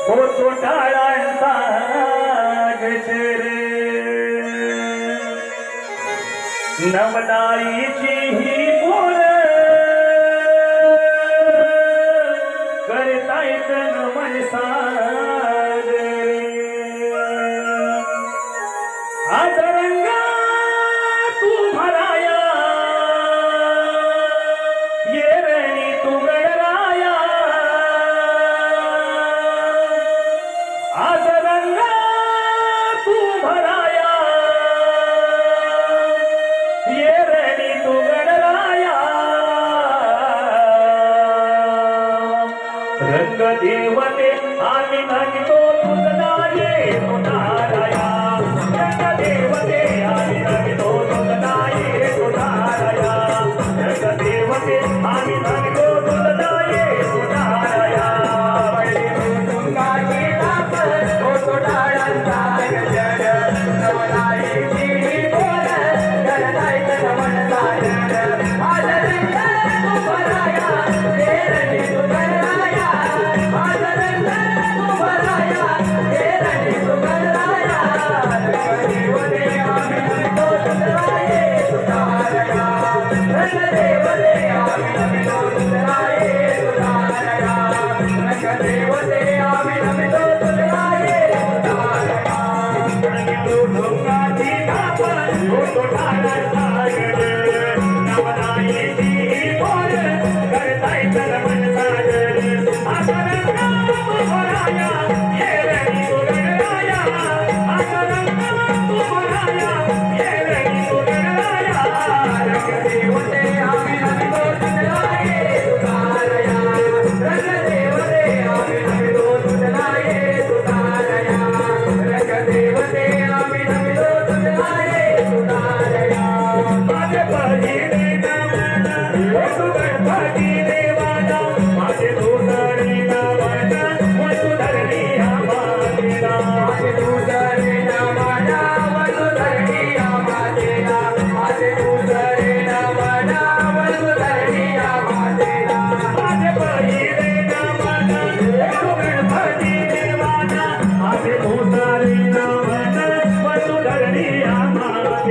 होतो टाळांचा गजरे नवलाईची ही बोल करतायत नमन सागरे आज रंगा तू भराया येरणी तू गडराया आज रंगा तू भराया येरणी तू गडराया रंग देवते आम्ही म्हणतो तुझा ये तुझाराया रंग देवते आम्ही म्हणतो तुझा ये तुझाराया रंग देवते आम्ही म्हणतो तुझा ये तुझाराया तुंगा गेला पण होतो डाळांचा गजर नवलाईची ही बोल करतायत नमन सागर आज रंग तू भराया येरणी तू गडराया आज रंग तू भराया येरणी तू गडराया रंग देवते आम्ही म्हणतो तुझा ये तुझाराया रंग देवते आम्ही म्हणतो तुझा ये तुझाराया रंग देवते आम्ही म्हणतो तुझा ये तुझाराया ढोंगाची धापण होतो टाळांचा गजर नवलाईची ही बोल करतायत नमन सागर आज रंगा तू भराया येरणी तू गडराया आज रंगा तू भराया येरणी तू गडराया रंग देवते आम्ही म्हणतो तुझा ये तुझाराया रंग देवते आम्ही म्हणतो तुझा ये तुझाराया रंग देवते आम्ही म्हणतो तुझा ये तुझाराया माझे बहिणी नमन होतो गणपती देवाला माझे धोतरी नमन होतो धरणी आम्हाला माझे दुसरे नमना वसुधरणी आम्हादेला माझे दुसरे नमना वसुधरणी आम्हादेला माझे बहिणी नमन होतो गणपती देवाला माझे धोतरी नमन होतो धरणी आम्हाला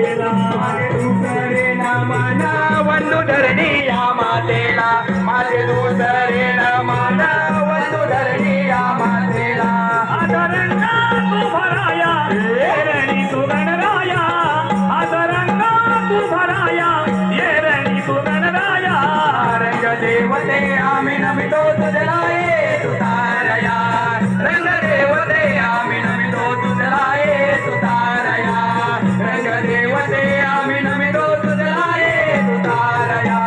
माझे दुसरे नमना वसुधरणी आम्हादेला माझे दुसरे नमना वसुधरणी आम्हादेला आज रंगा तू भराया येरणी तू गणराया आज रंगा तू भराया येरणी तू गणराया रंग देवते आम्ही नमितो तुझला ये तुतारया रंग देवते आम्ही नमितो तुझला ये तुतारया रंग देवते आम्ही नमितो तुझला ये तुतारया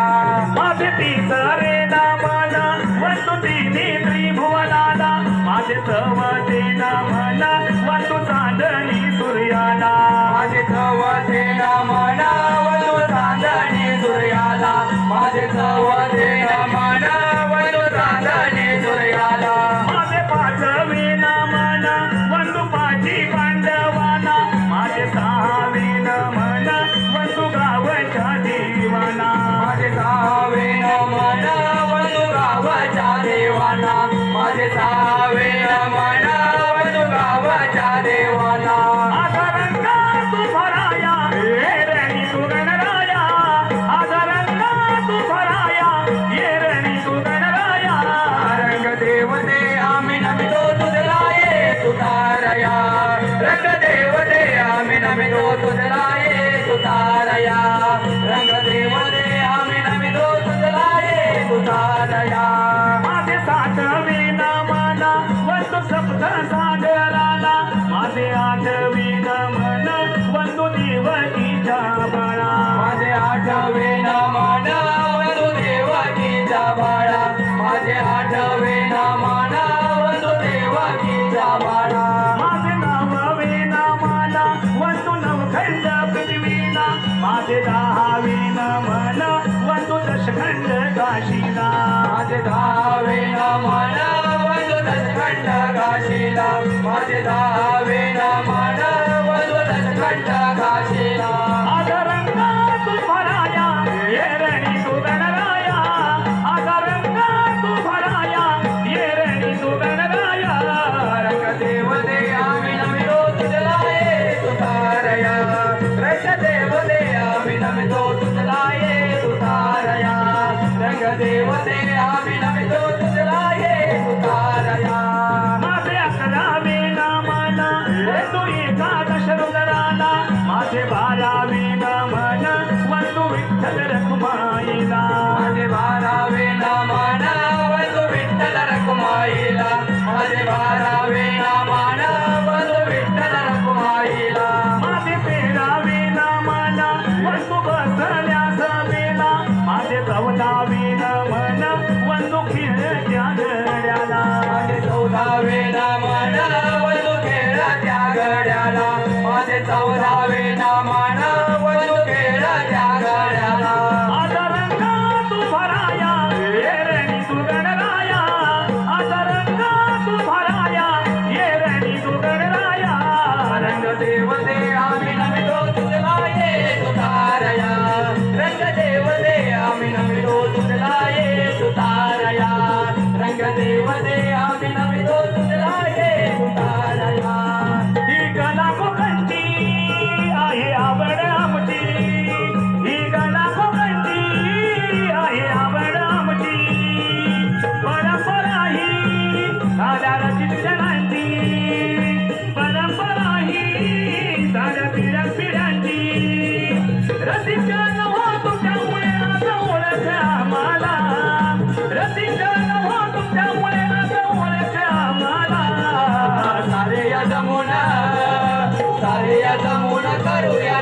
माझे तिसरे नामाला वस्तू तिन्ही त्रिभुवनाला माझे चवते नामाला वस्तू चांदणी सूर्याला माझे चवते नमना वधू चांदणी सूर्याला माझे चवते नमना वधू चांदणी सूर्याला माझे पाचवे नामाला वंदू पाची पांडवाना माझे सहावे नामाला वंदू गावच्या देवाना माझे सहावे नमना वधू गावाच्या देवाना माझे सहावे नमना वधू गावाच्या देवाना आज रंगा तू भराया येरणी तू गणराया आज रंगा तू भराया येरणी तू गणराया रंग देवते आम्ही नमितो तुझला ये तुतारया रंग देवते आम्ही नमितो तुझला ये तुतारया रंग देवते आम्ही नमितो तुझला ये तुतारया माझे सातवे नामाला वंदू सप्त सागराला माझे आठवे नामाला वंदू देवकीच्या बाळा माझे आठवे नमना वधू देवकीचा बाळा माझे आठवे नमना वधू देवकीचा बाळा माझे नववे नामाला वंदू नवखंड पृथ्वीला माझे दहावे नामाला वंदू दशखंड काशीला माझे दहावे नमना वधू दशखंड काशीला माझे दहावे नमना वधू दशखंड काशीला आज रंगा तू भराया येरणी तू गणराया आज रंगा तू भराया रखुमाईला माझे 12वे नामान वंदू विठ्ठल रखुमाईला माझे 13वे नामान वंदू बसल्या सभेला माझे 14वे नमन वंदू खेळत्या घड्याला माझे 14वे नामान वंदू खेळत्या घड्याला माझे 14वे नामान वंदू खेळत्या घड्याला आता रंगा तू भराया येरणी तू गणराया आता रंगा तू भराया येरणी तू गणराया रंग देवते आम्ही नमितो तुझला ये तुतारया रंग देवते आम्ही नमितो तुझला ये तुतारया रंग देवते आम्ही नमितो तुझला ये तुतारया ही कला कोकणची आहे आवड आमची ही कला कोकणची आहे आवड आमची परंपरा ही साध्या शिक्षणांची परंपरा ही साध्या पिढ्यांची रसिकन हो तुमच्यामुळे आता ओळख आम्हाला रसिकन हो तुमच्यामुळे आता ओळख आम्हाला सारे या जमुना करूया